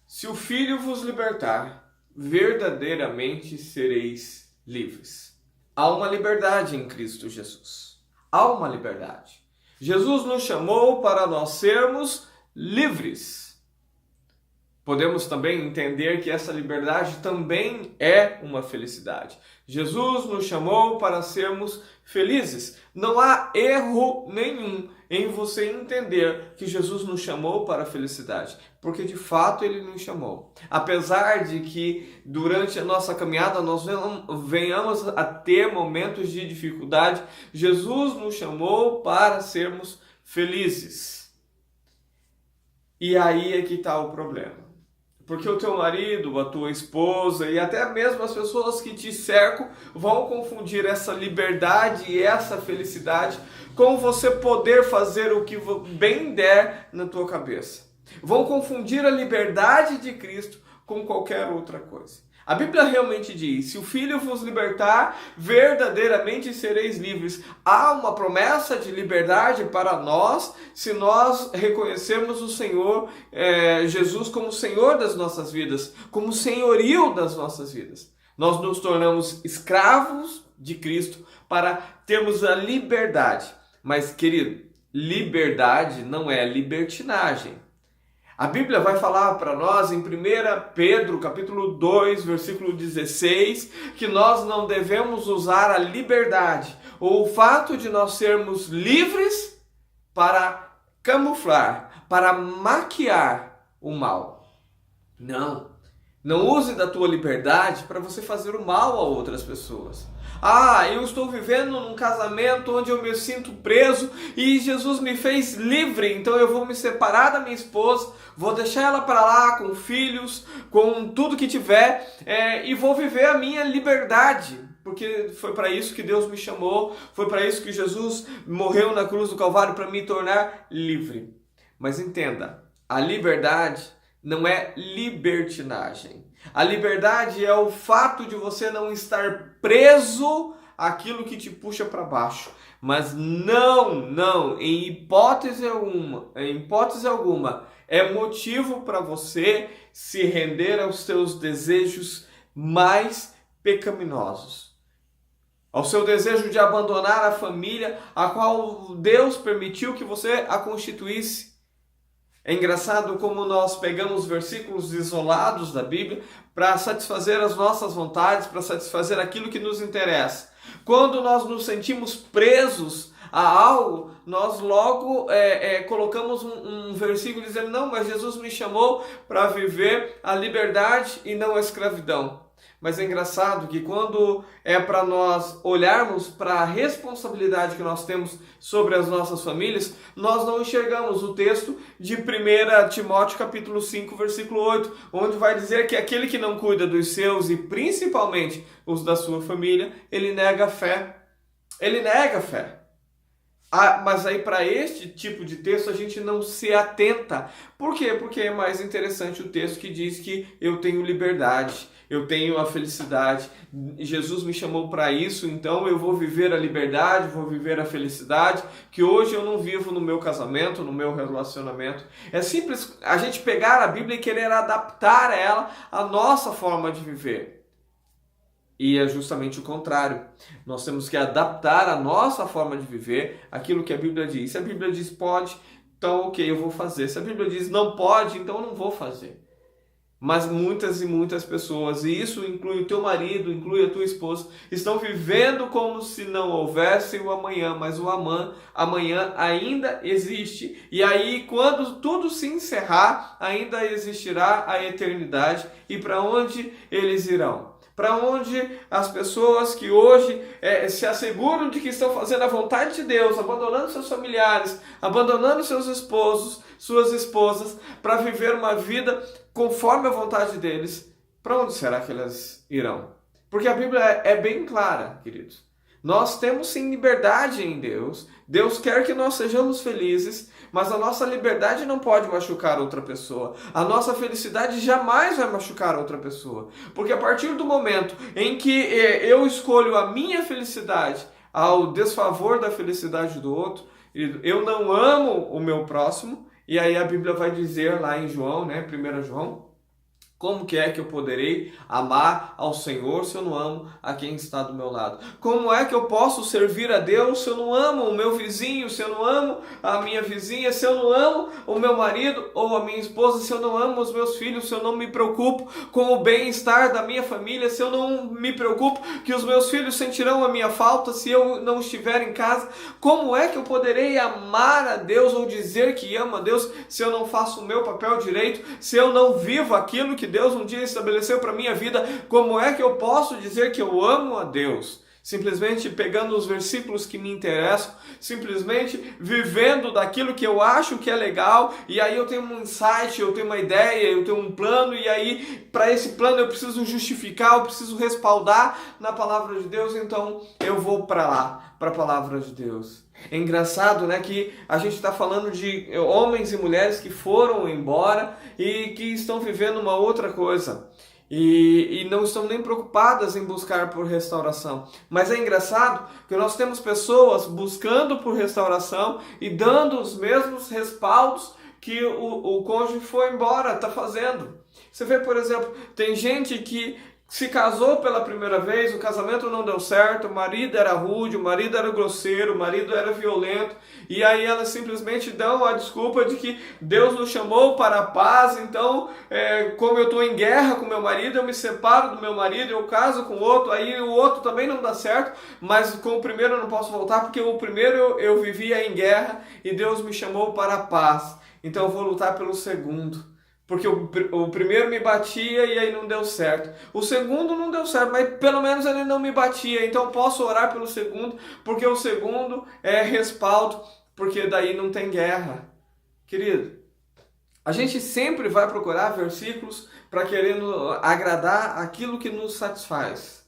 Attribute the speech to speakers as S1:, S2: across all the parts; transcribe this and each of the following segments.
S1: Se o Filho vos libertar, verdadeiramente sereis livres. Há uma liberdade em Cristo Jesus. Há uma liberdade. Jesus nos chamou para nós sermos livres. Podemos também entender que essa liberdade também é uma felicidade. Jesus nos chamou para sermos felizes. Não há erro nenhum em você entender que Jesus nos chamou para a felicidade, porque de fato Ele nos chamou. Apesar de que durante a nossa caminhada nós venhamos a ter momentos de dificuldade, Jesus nos chamou para sermos felizes. E aí é que está o problema. Porque o teu marido, a tua esposa e até mesmo as pessoas que te cercam vão confundir essa liberdade e essa felicidade com você poder fazer o que bem der na tua cabeça. Vão confundir a liberdade de Cristo com qualquer outra coisa. A Bíblia realmente diz: se o Filho vos libertar, verdadeiramente sereis livres. Há uma promessa de liberdade para nós se nós reconhecermos o Senhor Jesus como Senhor das nossas vidas, como senhorio das nossas vidas. Nós nos tornamos escravos de Cristo para termos a liberdade. Mas, querido, liberdade não é libertinagem. A Bíblia vai falar para nós em 1 Pedro, capítulo 2, versículo 16, que nós não devemos usar a liberdade ou o fato de nós sermos livres para camuflar, para maquiar o mal. Não use da tua liberdade para você fazer o mal a outras pessoas. Eu estou vivendo num casamento onde eu me sinto preso e Jesus me fez livre, então eu vou me separar da minha esposa, vou deixar ela para lá com filhos, com tudo que tiver e vou viver a minha liberdade. Porque foi para isso que Deus me chamou, foi para isso que Jesus morreu na cruz do Calvário, para me tornar livre. Mas entenda, a liberdade não é libertinagem. A liberdade é o fato de você não estar preso àquilo que te puxa para baixo. Mas não, em hipótese alguma, é motivo para você se render aos seus desejos mais pecaminosos. Ao seu desejo de abandonar a família a qual Deus permitiu que você a constituísse. É engraçado como nós pegamos versículos isolados da Bíblia para satisfazer as nossas vontades, para satisfazer aquilo que nos interessa. Quando nós nos sentimos presos a algo, nós logo colocamos um versículo dizendo: não, mas Jesus me chamou para viver a liberdade e não a escravidão. Mas é engraçado que quando é para nós olharmos para a responsabilidade que nós temos sobre as nossas famílias, nós não enxergamos o texto de 1 Timóteo capítulo 5, versículo 8, onde vai dizer que aquele que não cuida dos seus e principalmente os da sua família, ele nega a fé. Ele nega a fé. Mas aí para este tipo de texto a gente não se atenta. Por quê? Porque é mais interessante o texto que diz que eu tenho liberdade, eu tenho a felicidade. Jesus me chamou para isso, então eu vou viver a liberdade, vou viver a felicidade, que hoje eu não vivo no meu casamento, no meu relacionamento. É simples a gente pegar a Bíblia e querer adaptar ela à nossa forma de viver. E é justamente o contrário. Nós temos que adaptar a nossa forma de viver aquilo que a Bíblia diz. Se a Bíblia diz pode, então ok, eu vou fazer. Se a Bíblia diz não pode, então eu não vou fazer. Mas muitas e muitas pessoas, e isso inclui o teu marido, inclui a tua esposa, estão vivendo como se não houvesse o amanhã, mas o amanhã ainda existe. E aí, quando tudo se encerrar, ainda existirá a eternidade. E para onde eles irão? Para onde as pessoas que hoje se asseguram de que estão fazendo a vontade de Deus, abandonando seus familiares, abandonando seus esposos, suas esposas, para viver uma vida conforme a vontade deles, para onde será que elas irão? Porque a Bíblia é bem clara, queridos. Nós temos sim liberdade em Deus. Deus quer que nós sejamos felizes, mas a nossa liberdade não pode machucar outra pessoa. A nossa felicidade jamais vai machucar outra pessoa. Porque a partir do momento em que eu escolho a minha felicidade ao desfavor da felicidade do outro, eu não amo o meu próximo. E aí a Bíblia vai dizer lá em João, 1 João, Como que é que eu poderei amar ao Senhor se eu não amo a quem está do meu lado? Como é que eu posso servir a Deus se eu não amo o meu vizinho, se eu não amo a minha vizinha, se eu não amo o meu marido ou a minha esposa, se eu não amo os meus filhos, se eu não me preocupo com o bem-estar da minha família, se eu não me preocupo que os meus filhos sentirão a minha falta se eu não estiver em casa? Como é que eu poderei amar a Deus ou dizer que amo a Deus se eu não faço o meu papel direito, se eu não vivo aquilo que Deus um dia estabeleceu para a minha vida? Como é que eu posso dizer que eu amo a Deus? Simplesmente pegando os versículos que me interessam, simplesmente vivendo daquilo que eu acho que é legal, e aí eu tenho um insight, eu tenho uma ideia, eu tenho um plano, e aí para esse plano eu preciso justificar, eu preciso respaldar na palavra de Deus, então eu vou para lá, para a palavra de Deus. É engraçado, né, que a gente está falando de homens e mulheres que foram embora e que estão vivendo uma outra coisa. E não estão nem preocupadas em buscar por restauração. Mas é engraçado que nós temos pessoas buscando por restauração e dando os mesmos respaldos que o cônjuge foi embora, está fazendo. Você vê, por exemplo, tem gente que se casou pela primeira vez, o casamento não deu certo, o marido era rude, o marido era grosseiro, o marido era violento, e aí elas simplesmente dão a desculpa de que Deus nos chamou para a paz, então como eu estou em guerra com meu marido, eu me separo do meu marido, eu caso com outro, aí o outro também não dá certo, mas com o primeiro eu não posso voltar, porque o primeiro eu vivia em guerra e Deus me chamou para a paz, então eu vou lutar pelo segundo. Porque o primeiro me batia e aí não deu certo. O segundo não deu certo, mas pelo menos ele não me batia. Então eu posso orar pelo segundo, porque o segundo é respaldo, porque daí não tem guerra. Querido, a gente sempre vai procurar versículos para querendo agradar aquilo que nos satisfaz.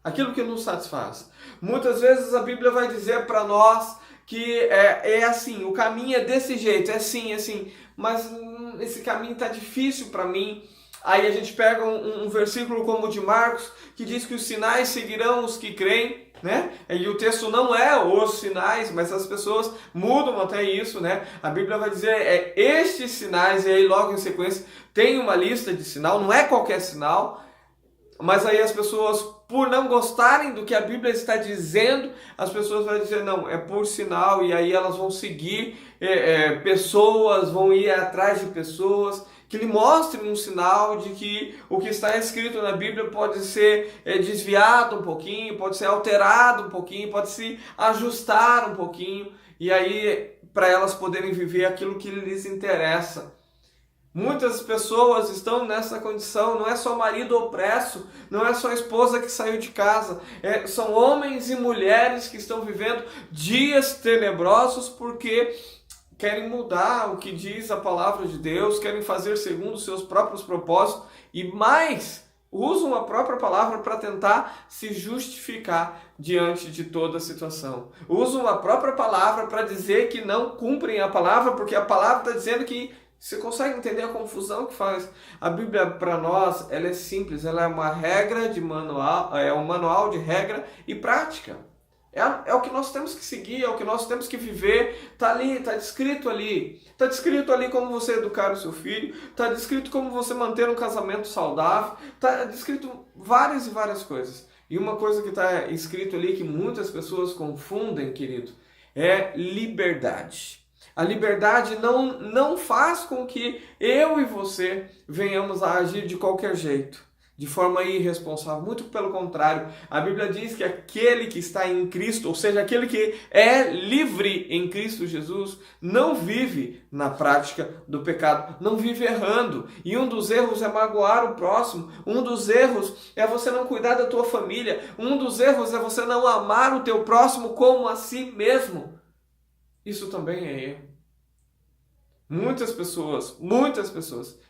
S1: Aquilo que nos satisfaz. Muitas vezes a Bíblia vai dizer para nós que é assim, o caminho é desse jeito, é assim, mas esse caminho está difícil para mim. Aí a gente pega um versículo como o de Marcos, que diz que os sinais seguirão os que creem, né? E o texto não é os sinais, mas as pessoas mudam até isso, né? A Bíblia vai dizer estes sinais, e aí logo em sequência tem uma lista de sinal, não é qualquer sinal, mas aí as pessoas, por não gostarem do que a Bíblia está dizendo, as pessoas vão dizer, não, é por sinal, e aí elas vão seguir pessoas, vão ir atrás de pessoas que lhe mostrem um sinal de que o que está escrito na Bíblia pode ser desviado um pouquinho, pode ser alterado um pouquinho, pode se ajustar um pouquinho, e aí para elas poderem viver aquilo que lhes interessa. Muitas pessoas estão nessa condição, não é só marido opresso, não é só esposa que saiu de casa, são homens e mulheres que estão vivendo dias tenebrosos porque querem mudar o que diz a palavra de Deus, querem fazer segundo os seus próprios propósitos e mais, usam a própria palavra para tentar se justificar diante de toda a situação. Usam a própria palavra para dizer que não cumprem a palavra, porque a palavra está dizendo que... Você consegue entender a confusão que faz? A Bíblia para nós, ela é simples, ela é uma regra de manual, é um manual de regra e prática. É o que nós temos que seguir, é o que nós temos que viver. Está ali, está descrito ali. Está descrito ali como você educar o seu filho, está descrito como você manter um casamento saudável, está descrito várias e várias coisas. E uma coisa que está escrito ali que muitas pessoas confundem, querido, é liberdade. A liberdade não faz com que eu e você venhamos a agir de qualquer jeito, de forma irresponsável. Muito pelo contrário, a Bíblia diz que aquele que está em Cristo, ou seja, aquele que é livre em Cristo Jesus, não vive na prática do pecado, não vive errando. E um dos erros é magoar o próximo, um dos erros é você não cuidar da tua família, um dos erros é você não amar o teu próximo como a si mesmo. Isso também é erro. Muitas pessoas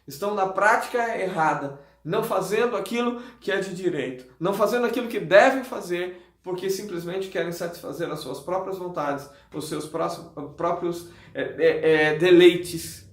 S1: estão na prática errada, não fazendo aquilo que é de direito, não fazendo aquilo que devem fazer, porque simplesmente querem satisfazer as suas próprias vontades, os seus próprios deleites.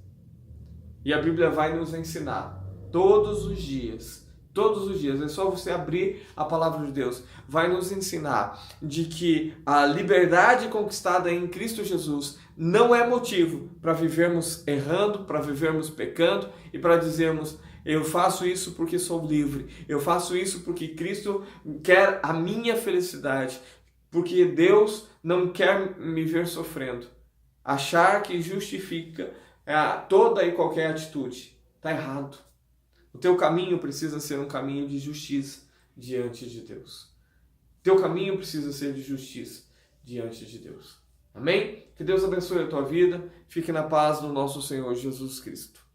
S1: E a Bíblia vai nos ensinar todos os dias Todos os dias, é só você abrir a palavra de Deus. Vai nos ensinar de que a liberdade conquistada em Cristo Jesus não é motivo para vivermos errando, para vivermos pecando e para dizermos: eu faço isso porque sou livre, eu faço isso porque Cristo quer a minha felicidade, porque Deus não quer me ver sofrendo. Achar que justifica toda e qualquer atitude está errado. O teu caminho precisa ser um caminho de justiça diante de Deus. Teu caminho precisa ser de justiça diante de Deus. Amém? Que Deus abençoe a tua vida. Fique na paz do nosso Senhor Jesus Cristo.